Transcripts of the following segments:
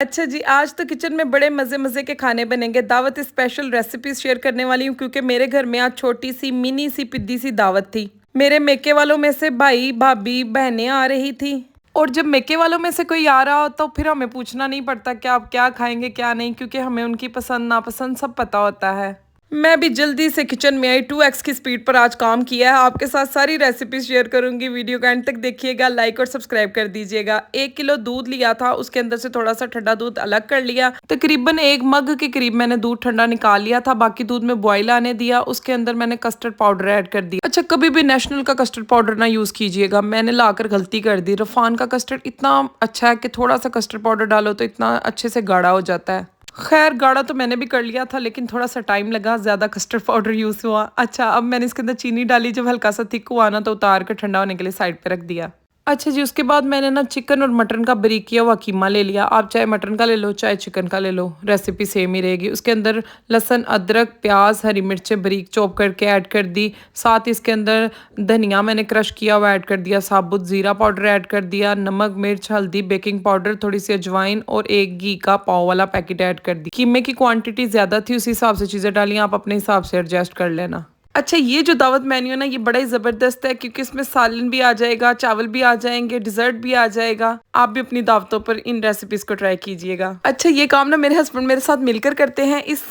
अच्छा जी, आज तो किचन में बड़े मज़े-मज़े के खाने बनेंगे। दावत स्पेशल रेसिपीज़ शेयर करने वाली हूँ क्योंकि मेरे घर में आज छोटी-सी, मिनी-सी, पिद्दी-सी दावत थी। मेरे मेके वालों में से भाई, भाभी, बहनें आ रही थी और जब मेके वालों में से कोई आ रहा हो तो फिर हमें पूछना नहीं पड़ता कि आप क्या खाएँगे, क्या नहीं क्योंकि हमें उनकी पसंद-नापसंद सब पता होता है। मैं भी जल्दी से किचन में आई 2x की स्पीड पर आज काम किया है। आपके साथ सारी रेसिपीज शेयर करूंगी। वीडियो का एंड तक देखिएगा, लाइक और सब्सक्राइब कर दीजिएगा। 1 किलो दूध लिया था, उसके अंदर से थोड़ा सा ठंडा दूध अलग कर लिया। तकरीबन 1 मग के करीब मैंने दूध ठंडा निकाल लिया था। बाकी दूध में बॉयल आने दिया। उसके अंदर मैंने कस्टर्ड पाउडर ऐड कर दिया। अच्छा, कभी भी नेशनल का कस्टर्ड पाउडर ना यूज कीजिएगा, मैंने लाकर गलती कर दी। रफान का कस्टर्ड इतना अच्छा है कि थोड़ा सा कस्टर्ड पाउडर डालो तो इतना अच्छे से गाढ़ा हो जाता है। खैर, गाढ़ा तो मैंने भी कर लिया था लेकिन थोड़ा सा टाइम लगा, ज़्यादा कस्टर्ड पाउडर यूज़ हुआ। अच्छा, अब मैंने इसके अंदर चीनी डाली, जब हल्का सा थिक हुआ ना तो उतार कर ठंडा होने के लिए साइड पे रख दिया। अच्छा जी, उसके बाद मैंने ना चिकन और मटन का बारीक किया हुआ कीमा ले लिया। आप चाहे मटन का ले लो, चाहे चिकन का ले लो, रेसिपी सेम ही रहेगी। उसके अंदर लहसुन, अदरक, प्याज, हरी मिर्चें बारीक चॉप करके ऐड कर दी। साथ ही इसके अंदर धनिया मैंने क्रश किया हुआ ऐड कर दिया, साबुत ज़ीरा पाउडर ऐड कर दिया, नमक, मिर्च, हल्दी, बेकिंग पाउडर, थोड़ी सी अजवाइन और एक घी का पाव वाला पैकेट ऐड कर दी। कीमे की क्वांटिटी ज़्यादा थी, उसी हिसाब से चीज़ें डाली, आप अपने हिसाब से एडजस्ट कर लेना। अच्छा, ये जो दावत मेन्यू है ना, ये बड़ा ही ज़बरदस्त है क्योंकि इसमें सालन भी आ जाएगा, चावल भी आ जाएंगे, डिज़र्ट भी आ जाएगा। आप भी अपनी दावतों पर इन रेसिपीज़ को ट्राई कीजिएगा। अच्छा, ये काम ना मेरे हस्बैंड मेरे साथ मिलकर करते हैं। इस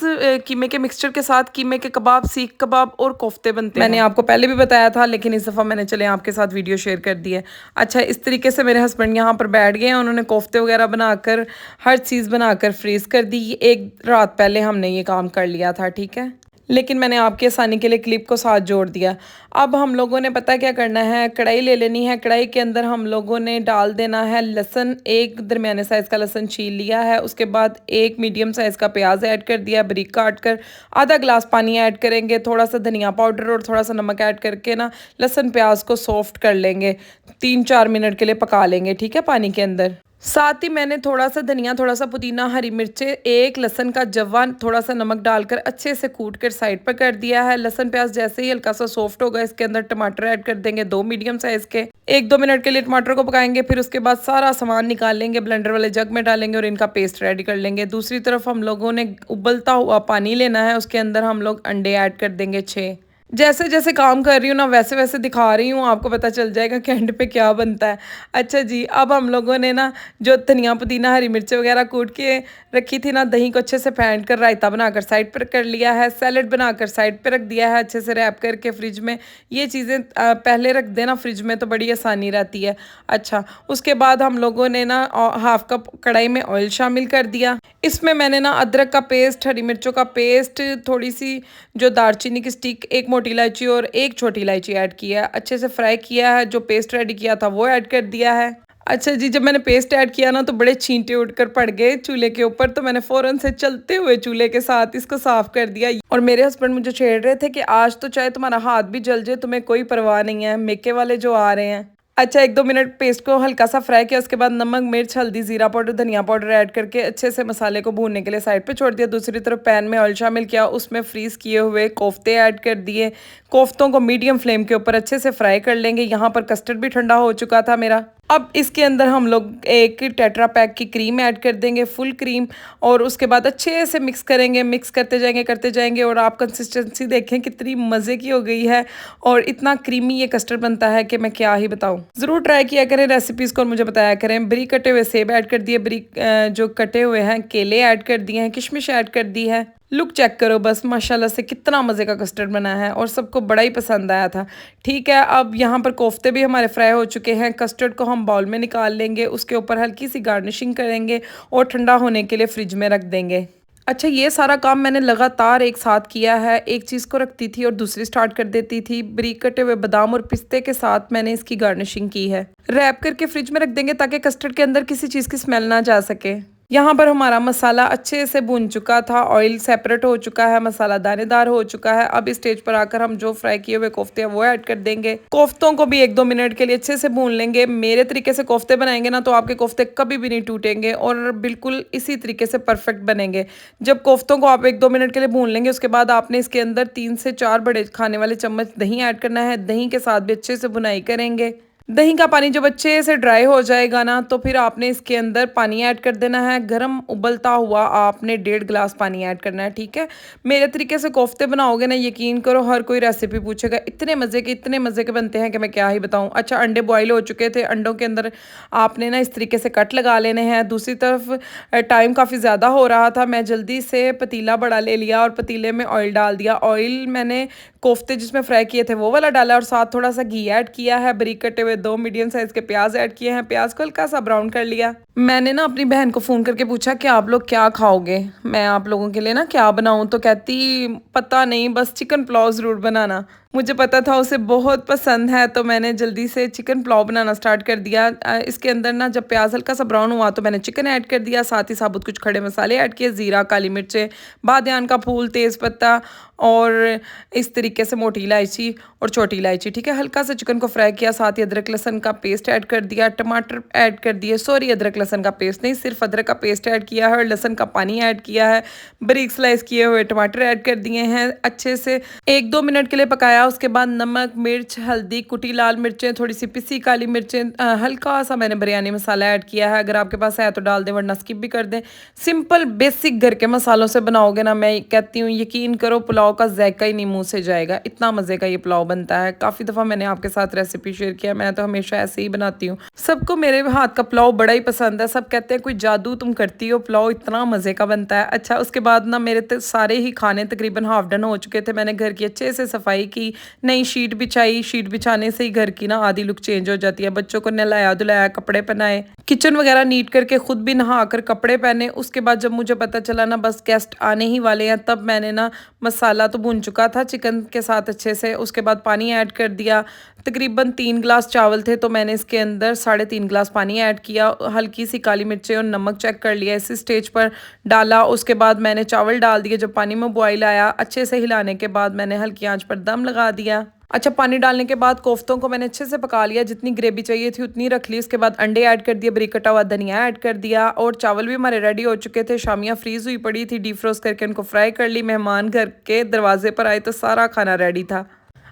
कीमे के मिक्सचर के साथ कीमे के कबाब, सीख कबाब और कोफ्ते बनते हैं। मैंने आपको पहले भी बताया था लेकिन इस दफ़ा मैंने चले आपके साथ वीडियो शेयर कर दी है। अच्छा, इस तरीके से मेरे हस्बैंड यहाँ पर बैठ गए हैं। उन्होंने कोफ्ते वगैरह बनाकर, हर चीज़ बनाकर फ्रीज कर दी। एक रात पहले हमने ये काम कर लिया था, ठीक है, लेकिन मैंने आपकी आसानी के लिए क्लिप को साथ जोड़ दिया। अब हम लोगों ने पता क्या करना है, कढ़ाई ले लेनी है। कढ़ाई के अंदर हम लोगों ने डाल देना है लहसुन। एक दरमियाने साइज़ का लहसुन छील लिया है। उसके बाद एक मीडियम साइज़ का प्याज ऐड कर दिया, बारीक काट कर। आधा गिलास पानी ऐड करेंगे, थोड़ा सा धनिया पाउडर और थोड़ा सा नमक ऐड करके ना लहसुन प्याज को सॉफ्ट कर लेंगे। 3-4 मिनट के लिए पका लेंगे, ठीक है, पानी के अंदर। साथ ही मैंने थोड़ा सा धनिया, थोड़ा सा पुदीना, हरी मिर्चें, एक लहसुन का जवा, थोड़ा सा नमक डालकर अच्छे से कूट कर साइड पर कर दिया है। लहसुन प्याज जैसे ही हल्का सा सॉफ्ट होगा, इसके अंदर टमाटर ऐड कर देंगे, 2 मीडियम साइज के। 1-2 मिनट के लिए टमाटर को पकाएंगे, फिर उसके बाद सारा सामान निकाल लेंगे, ब्लेंडर वाले जग में डालेंगे और इनका पेस्ट रेडी कर लेंगे। दूसरी तरफ हम लोगों ने उबलता हुआ पानी लेना है, उसके अंदर हम लोग अंडे ऐड कर देंगे 6। जैसे जैसे काम कर रही हूँ ना वैसे वैसे दिखा रही हूँ, आपको पता चल जाएगा कि एंड पे क्या बनता है। अच्छा जी, अब हम लोगों ने ना जो धनिया, पुदीना, हरी मिर्चें वगैरह कूट के रखी थी ना, दही को अच्छे से फेंट कर रायता बनाकर साइड पर कर लिया है। सैलेड बनाकर साइड पे रख दिया है, अच्छे से रैप करके फ्रिज में। ये चीज़ें पहले रख देना फ्रिज में तो बड़ी आसानी रहती है। अच्छा, उसके बाद हम लोगों ने ना 1/2 कप कढ़ाई में ऑयल शामिल कर दिया। इसमें मैंने ना अदरक का पेस्ट, हरी मिर्चों का पेस्ट, थोड़ी सी जो दालचीनी की स्टिक, एक मोटी इलायची और एक छोटी इलायची ऐड किया है। अच्छे से फ्राई किया है। जो पेस्ट रेडी किया था वो ऐड कर दिया है। अच्छा जी, जब मैंने पेस्ट ऐड किया ना तो बड़े छींटे उड़कर पड़ गए चूल्हे के ऊपर, तो मैंने फ़ौरन से चलते हुए चूल्हे के साथ इसको साफ़ कर दिया। और मेरे हस्बैंड मुझे छेड़ रहे थे कि आज तो चाहे तुम्हारा हाथ भी जल जाए, तुम्हें कोई परवाह नहीं है, मेके वाले जो आ रहे हैं। अच्छा, 1-2 मिनट पेस्ट को हल्का सा फ्राई किया, उसके बाद नमक, मिर्च, हल्दी, ज़ीरा पाउडर, धनिया पाउडर ऐड करके अच्छे से मसाले को भूनने के लिए साइड पे छोड़ दिया। दूसरी तरफ पैन में ऑयल शामिल किया, उसमें फ्रीज किए हुए कोफ्ते ऐड कर दिए। कोफ्तों को मीडियम फ्लेम के ऊपर अच्छे से फ्राई कर लेंगे। यहाँ पर कस्टर्ड भी ठंडा हो चुका था मेरा। अब इसके अंदर हम लोग एक टेट्रा पैक की क्रीम ऐड कर देंगे, फुल क्रीम, और उसके बाद अच्छे से मिक्स करेंगे। मिक्स करते जाएंगे और आप कंसिस्टेंसी देखें कितनी मज़े की हो गई है और इतना क्रीमी ये कस्टर्ड बनता है कि मैं क्या ही बताऊं। ज़रूर ट्राई किया करें रेसिपीज़ को और मुझे बताया करें। बारीक कटे हुए सेब ऐड कर दिए, बारीक जो कटे हुए हैं केले ऐड कर दिए हैं, किशमिश ऐड कर दी है। लुक चेक करो बस, माशाल्लाह से कितना मज़े का कस्टर्ड बना है और सबको बड़ा ही पसंद आया था। ठीक है, अब यहाँ पर कोफ्ते भी हमारे फ्राई हो चुके हैं। कस्टर्ड को हम बाउल में निकाल लेंगे, उसके ऊपर हल्की सी गार्निशिंग करेंगे और ठंडा होने के लिए फ्रिज में रख देंगे। अच्छा, ये सारा काम मैंने लगातार एक साथ किया है। एक चीज़ को रखती थी और दूसरी स्टार्ट कर देती थी। बारीक कटे हुए बादाम और पिस्ते के साथ मैंने इसकी गार्निशिंग की है। रैप करके फ्रिज में रख देंगे ताकि कस्टर्ड के अंदर किसी चीज़ की स्मेल ना जा सके। यहाँ पर हमारा मसाला अच्छे से भून चुका था, ऑयल सेपरेट हो चुका है, मसाला दानेदार हो चुका है। अब इस स्टेज पर आकर हम जो फ्राई किए हुए कोफ्ते हैं वो ऐड कर देंगे। कोफ्तों को भी 1-2 मिनट के लिए अच्छे से भून लेंगे। मेरे तरीके से कोफ्ते बनाएंगे ना तो आपके कोफ्ते कभी भी नहीं टूटेंगे और बिल्कुल इसी तरीके से परफेक्ट बनेंगे। जब कोफ्तों को आप 1-2 मिनट के लिए भून लेंगे, उसके बाद आपने इसके अंदर 3 से 4 बड़े खाने वाले चम्मच दही ऐड करना है। दही के साथ भी अच्छे से भुनाई करेंगे। दही का पानी जब अच्छे से ड्राई हो जाएगा ना तो फिर आपने इसके अंदर पानी ऐड कर देना है। गरम उबलता हुआ आपने 1.5 गिलास पानी ऐड करना है, ठीक है। मेरे तरीके से कोफ्ते बनाओगे ना, यकीन करो हर कोई रेसिपी पूछेगा, इतने मज़े के बनते हैं कि मैं क्या ही बताऊँ। अच्छा, अंडे बॉईल हो चुके थे, अंडों के अंदर आपने ना इस तरीके से कट लगा लेने हैं। दूसरी तरफ टाइम काफ़ी ज़्यादा हो रहा था, मैं जल्दी से पतीला बड़ा ले लिया और पतीले में ऑयल डाल दिया। ऑयल मैंने कोफ्ते जिसमें फ्राई किए थे वो वाला डाला और साथ थोड़ा सा घी ऐड किया है। बारीक कटे हुए 2 मीडियम साइज के प्याज ऐड किए हैं। प्याज को हल्का सा ब्राउन कर लिया। मैंने ना अपनी बहन को फ़ोन करके पूछा कि आप लोग क्या खाओगे, मैं आप लोगों के लिए ना क्या बनाऊं। तो कहती पता नहीं, बस चिकन पुलाव ज़रूर बनाना। मुझे पता था उसे बहुत पसंद है, तो मैंने जल्दी से चिकन पुलाव बनाना स्टार्ट कर दिया। इसके अंदर ना जब प्याज हल्का सा ब्राउन हुआ तो मैंने चिकन ऐड कर दिया, साथ ही साबुत कुछ खड़े मसाले ऐड किए, ज़ीरा, काली मिर्चें, बादियान का फूल, तेज़पत्ता और इस तरीके से मोटी इलायची और छोटी इलायची, ठीक है। हल्का सा चिकन को फ्राई किया, साथ ही अदरक लहसन का पेस्ट ऐड कर दिया, टमाटर ऐड कर दिए, सॉरी अदरक लहसन का पेस्ट नहीं, सिर्फ अदरक का पेस्ट ऐड किया है और लहसन का पानी ऐड किया है। बारीक स्लाइस किए हुए टमाटर ऐड कर दिए हैं। अच्छे से 1-2 मिनट के लिए पकाया। उसके बाद नमक, मिर्च, हल्दी, कुटी लाल मिर्चें, थोड़ी सी पिसी काली मिर्चें, हल्का सा मैंने बिरयानी मसाला ऐड किया है। अगर आपके पास है तो डाल दें, वरना स्किप भी कर दें। सिंपल बेसिक घर के मसालों से बनाओगे ना, मैं कहती हूँ यकीन करो पुलाव का जायका ही नहीं मुंह से जाएगा, इतना मज़े का ये पुलाव बनता है। काफ़ी दफ़ा मैंने आपके साथ रेसिपी शेयर किया, मैं तो हमेशा ऐसे ही बनाती हूँ। सबको मेरे हाथ का पुलाव बड़ा ही पसंद है, सब कहते हैं कोई जादू तुम करती हो, पुलाव इतना मज़े का बनता है। अच्छा, उसके बाद ना मेरे सारे ही खाने तकरीबन हाफ डन हो चुके थे। मैंने घर की अच्छे से सफाई की, नई शीट बिछाई। शीट बिछाने से ही घर की ना आधी लुक चेंज हो जाती है। बच्चों को नहलाया धुलाया, कपड़े पहनाए, किचन वगैरह नीट करके खुद भी नहा कर कपड़े पहने। उसके बाद जब मुझे पता चला ना बस गेस्ट आने ही वाले हैं, तब मैंने ना मसाला तो भून चुका था चिकन के साथ अच्छे से। उसके बाद पानी ऐड कर दिया। तकरीबन 3 गिलास चावल थे तो मैंने इसके अंदर 3.5 गिलास पानी ऐड किया। हल्की सी काली मिर्चें और नमक चेक कर लिया, इसी स्टेज पर डाला। उसके बाद मैंने चावल डाल दिए। जब पानी में बॉईल आया, अच्छे से हिलाने के बाद मैंने हल्की आंच पर दम लगा दिया। अच्छा, पानी डालने के बाद कोफ्तों को मैंने अच्छे से पका लिया, जितनी ग्रेवी चाहिए थी उतनी रख ली। उसके बाद अंडे ऐड कर दिए, बारीक कटा हुआ धनिया ऐड कर दिया और चावल भी हमारे रेडी हो चुके थे। शामियाँ फ्रीज़ हुई पड़ी थी, डीफ्रोस्ट करके उनको फ्राई कर ली। मेहमान घर के दरवाजे पर आए तो सारा खाना रेडी था।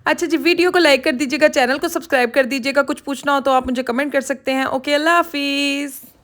अच्छा जी, वीडियो को लाइक कर दीजिएगा, चैनल को सब्सक्राइब कर दीजिएगा। कुछ पूछना हो तो आप मुझे कमेंट कर सकते हैं। ओके, अल्लाह हाफिज़।